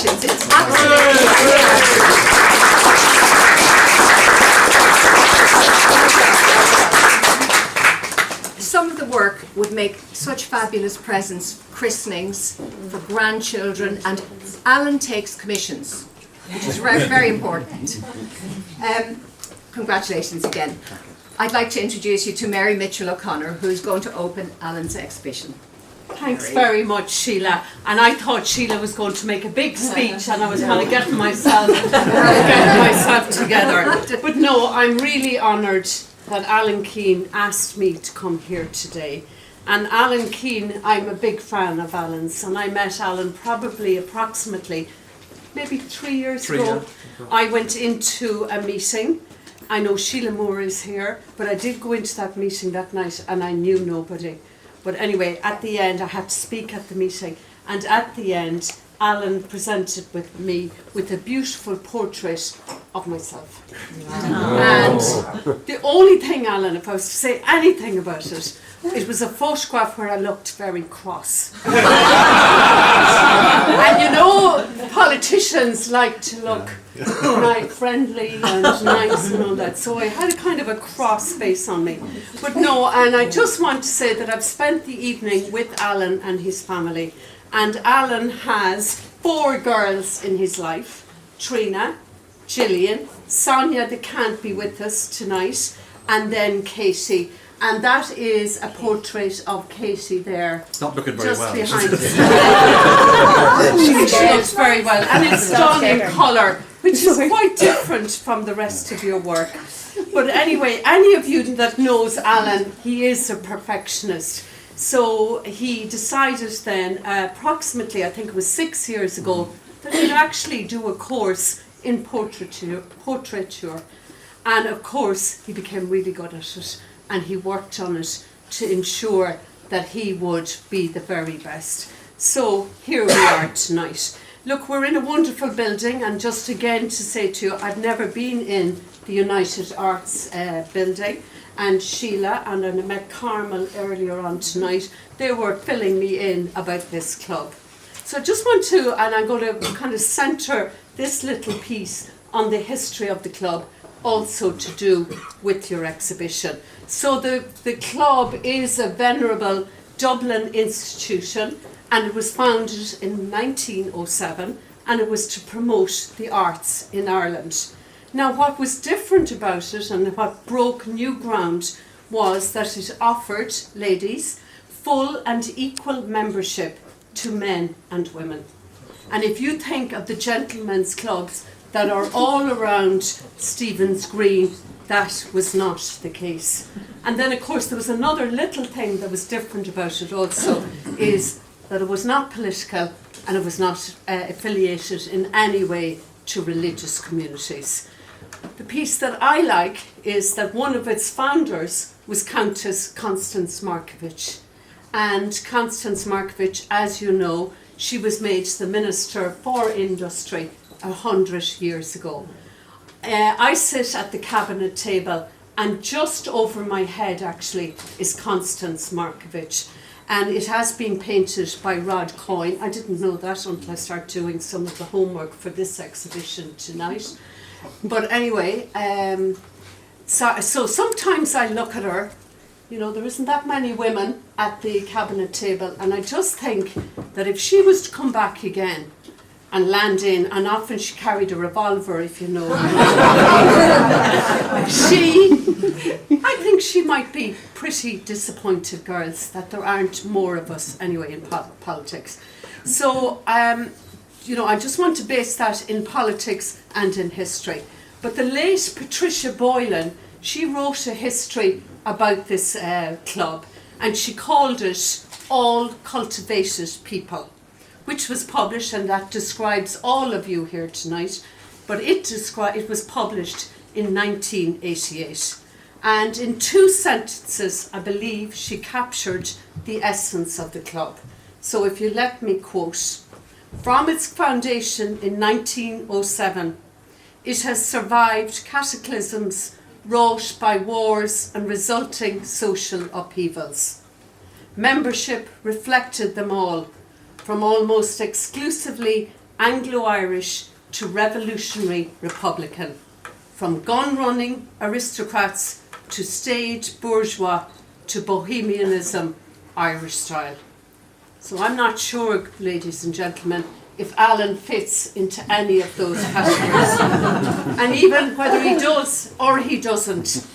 Congratulations. It's absolutely fantastic. Some of the work would make such fabulous presents, christenings for grandchildren, and Alan takes commissions, which is very, very important. Congratulations again. I'd like to introduce you to Mary Mitchell O'Connor, who's going to open Alan's exhibition. Thanks very much, Sheila. And I thought Sheila was going to make a big speech and I was kind of getting myself together. But no, I'm really honoured that Alan Keane asked me to come here today. And Alan Keane, I'm a big fan of Alan's, and I met Alan probably approximately maybe 3 years ago. I went into a meeting. I know Sheila Moore is here, but I did go into that meeting that night and I knew nobody. But anyway, at the end, I had to speak at the meeting, and at the end, Alan presented with me with a beautiful portrait of myself. Wow. And the only thing, Alan, if I was to say anything about it, it was a photograph where I looked very cross. And you know, politicians like to look friendly and nice and all that. So I had a kind of a cross face on me. But no, and I just want to say that I've spent the evening with Alan and his family. And Alan has 4 girls in his life: Trina, Gillian, Sonia that can't be with us tonight, and then Katie. And that is a portrait of Katie there. It's not looking very just well. Behind us. She looks very well. And it's done in colour, which is quite different from the rest of your work. But anyway, any of you that knows Alan, he is a perfectionist. So he decided then, approximately, I think it was 6 years ago, that he'd actually do a course in portraiture. And of course, he became really good at it. And he worked on it to ensure that he would be the very best. So here we are tonight. Look, we're in a wonderful building, and just again to say to you, I've never been in the United Arts building, and Sheila and I met Carmel earlier on tonight. They were filling me in about this club. So I just want to, and I'm going to kind of centre this little piece on the history of the club, also to do with your exhibition. So the club is a venerable Dublin institution, and it was founded in 1907, and it was to promote the arts in Ireland. Now what was different about it and what broke new ground was that it offered ladies full and equal membership to men and women. And if you think of the gentlemen's clubs that are all around Stephen's Green, that was not the case. And then of course there was another little thing that was different about it also, is that it was not political and it was not affiliated in any way to religious communities. The piece that I like is that one of its founders was Countess Constance Markievicz. And Constance Markievicz, as you know, she was made the Minister for Industry 100 years ago. I sit at the cabinet table, and just over my head actually is Constance Markievicz, and it has been painted by Rod Coyne. I didn't know that until I started doing some of the homework for this exhibition tonight. But anyway, so sometimes I look at her, you know, there isn't that many women at the cabinet table, and I just think that if she was to come back again and land in, and often she carried a revolver, if you know. I think she might be pretty disappointed, girls, that there aren't more of us anyway in politics. So, you know, I just want to base that in politics and in history. But the late Patricia Boylan, she wrote a history about this club, and she called it All Cultivated People, which was published, and that describes all of you here tonight, but it was published in 1988. And in 2 sentences, I believe, she captured the essence of the club. So if you let me quote, "From its foundation in 1907, it has survived cataclysms wrought by wars and resulting social upheavals. Membership reflected them all, from almost exclusively Anglo-Irish to revolutionary Republican, from gun-running aristocrats to staid bourgeois to bohemianism, Irish style. So I'm not sure, ladies and gentlemen, if Alan fits into any of those categories. And even whether he does or he doesn't,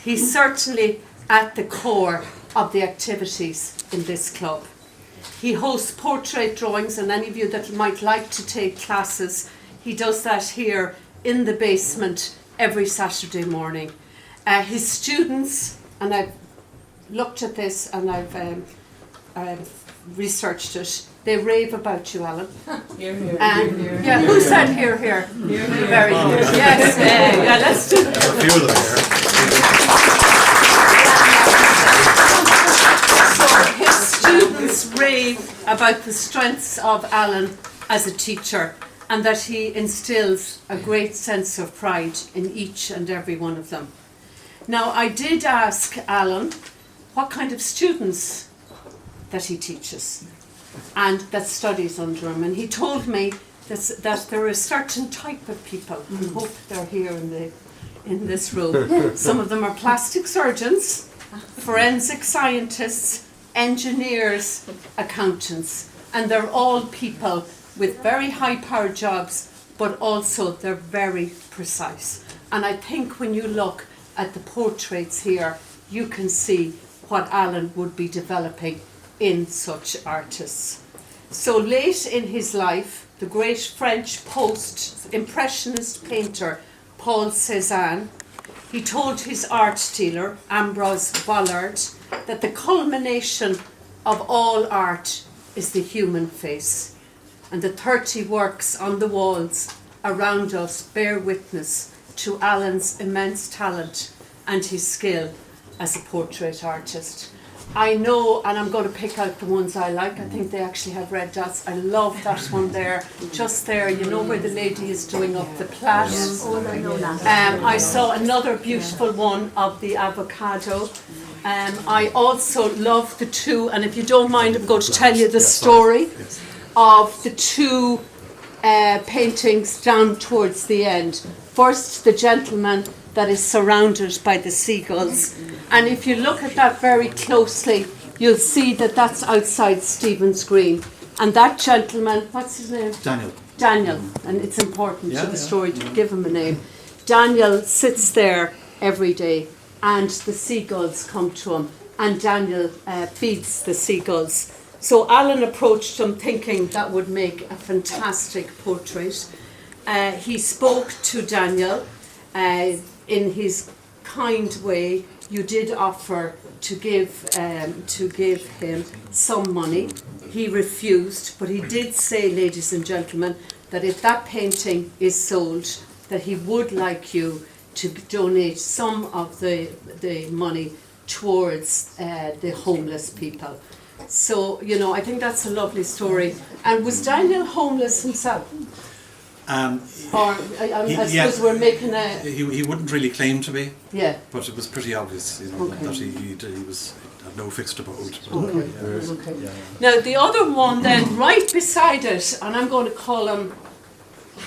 he's certainly at the core of the activities in this club. He hosts portrait drawings, and any of you that might like to take classes, he does that here in the basement every Saturday morning. His students, and I've looked at this and I've researched it, they rave about you, Alan. Here, here, And here, here. yeah, who said here, here? Here, here. Very good. Yes, yeah, let's do that. A few of them So his students rave about the strengths of Alan as a teacher, and that he instills a great sense of pride in each and every one of them. Now, I did ask Alan what kind of students that he teaches and that studies under him, and he told me that there are a certain type of people, I hope they're here in this room. Some of them are plastic surgeons, forensic scientists, engineers, accountants, and they're all people with very high-powered jobs, but also they're very precise. And I think when you look at the portraits here, you can see what Alan would be developing in such artists. So late in his life, the great French post-impressionist painter Paul Cézanne, he told his art dealer Ambroise Vollard that the culmination of all art is the human face, and the 30 works on the walls around us bear witness to Alan's immense talent and his skill as a portrait artist. I know, and I'm going to pick out the ones I like. I think they actually have red dots. I love that one there, just there. You know where the lady is doing up the plait. I saw another beautiful one of the avocado. I also love the two, and if you don't mind, I'm going to tell you the story of the two paintings down towards the end. First, the gentleman that is surrounded by the seagulls. And if you look at that very closely, you'll see that that's outside Stephen's Green. And that gentleman, what's his name? Daniel. Daniel, and it's important to the story to give him a name. Daniel sits there every day, and the seagulls come to him, and Daniel feeds the seagulls. So Alan approached him thinking that would make a fantastic portrait. He spoke to Daniel in his kind way. You did offer to give him some money. He refused, but he did say, ladies and gentlemen, that if that painting is sold, that he would like you to donate some of the money towards the homeless people. So, you know, I think that's a lovely story. And was Daniel homeless himself? Or I suppose we're making a... He wouldn't really claim to be, Yeah. but it was pretty obvious, you know, that he had no fixed abode. Okay. Now the other one then, right beside it, and I'm going to call him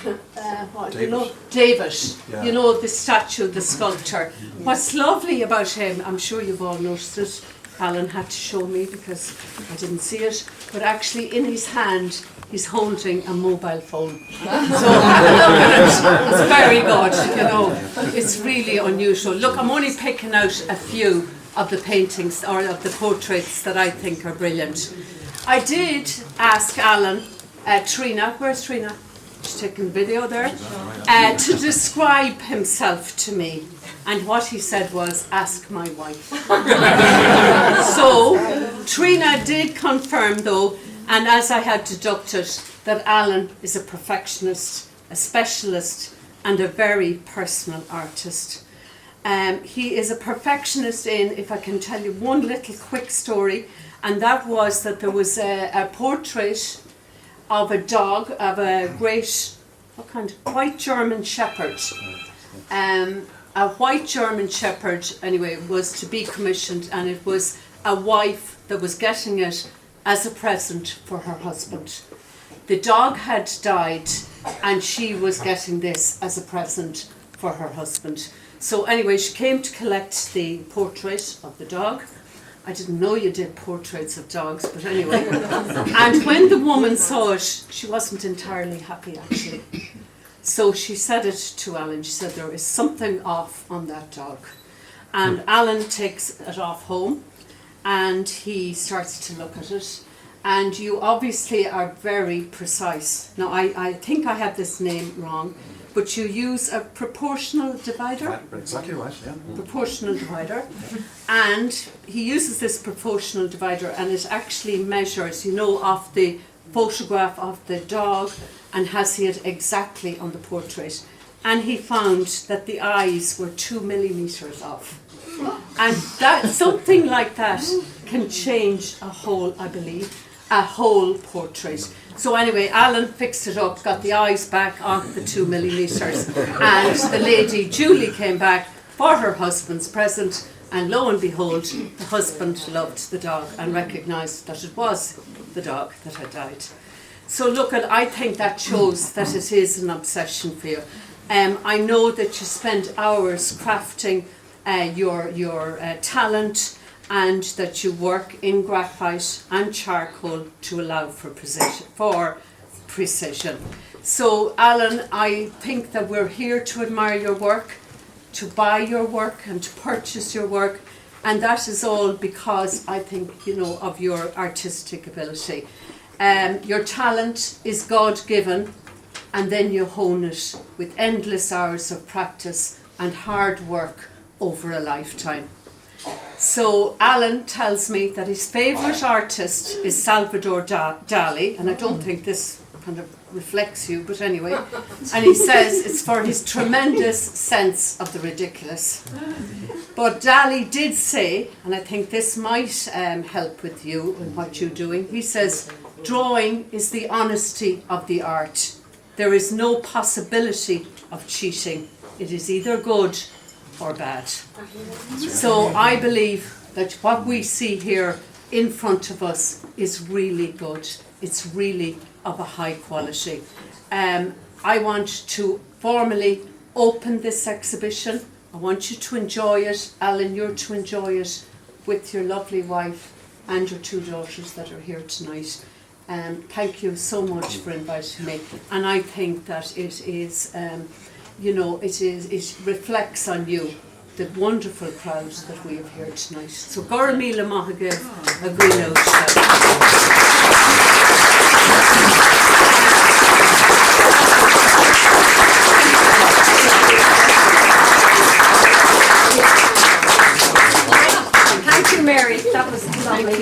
David. you know, David. Yeah. You know, the statue, the sculpture. What's lovely about him, I'm sure you've all noticed it, Alan had to show me because I didn't see it, but actually in his hand he's holding a mobile phone. So look at it, it's very good, you know, it's really unusual. Look, I'm only picking out a few of the paintings or of the portraits that I think are brilliant. I did ask Alan, Trina, where's Trina? She's taking video there, to describe himself to me. And what he said was, ask my wife. So, Trina did confirm though, and as I had deducted, that Alan is a perfectionist, a specialist, and a very personal artist. He is a perfectionist in, if I can tell you one little quick story, and that was that there was a portrait of a dog, of a great, white German shepherd. A white German shepherd, anyway, was to be commissioned, and it was a wife that was getting it as a present for her husband. The dog had died and she was getting this as a present for her husband. So anyway, she came to collect the portrait of the dog. I didn't know you did portraits of dogs, but anyway. And when the woman saw it, she wasn't entirely happy actually. So she said it to Alan. She said, there is something off on that dog. And Alan takes it off home and he starts to look at it. And you obviously are very precise. Now, I think I have this name wrong, but you use a proportional divider. Exactly right, yeah. Proportional divider. And he uses this proportional divider and it actually measures, you know, off the photograph of the dog and has it exactly on the portrait. And he found that the eyes were 2 millimeters off. And that something like that can change a whole, I believe, a whole portrait. So anyway, Alan fixed it up, got the eyes back on the 2 millimeters, and the lady Julie came back for her husband's present, and lo and behold, the husband loved the dog and recognised that it was the dog that had died. So look, I think that shows that it is an obsession for you. I know that you spend hours crafting your talent, and that you work in graphite and charcoal to allow for precision. So Alan, I think that we're here to admire your work, to buy your work and to purchase your work, and that is all because I think, you know, of your artistic ability. Your talent is God-given, and then you hone it with endless hours of practice and hard work over a lifetime. So Alan tells me that his favourite artist is Salvador Dali, and I don't think this kind of reflects you, but anyway, and he says it's for his tremendous sense of the ridiculous. But Dali did say, and I think this might help with you in what you're doing, he says, drawing is the honesty of the art. There is no possibility of cheating. It is either good or bad. So I believe that what we see here in front of us is really good. It's really of a high quality. I want to formally open this exhibition. I want you to enjoy it. Alan, you're to enjoy it with your lovely wife and your 2 daughters that are here tonight. Thank you so much for inviting me. And I think that it is, you know, it reflects on you, the wonderful crowd that we have here tonight. So, Gora Mila Mahagir, a green Thank you, Mary. That was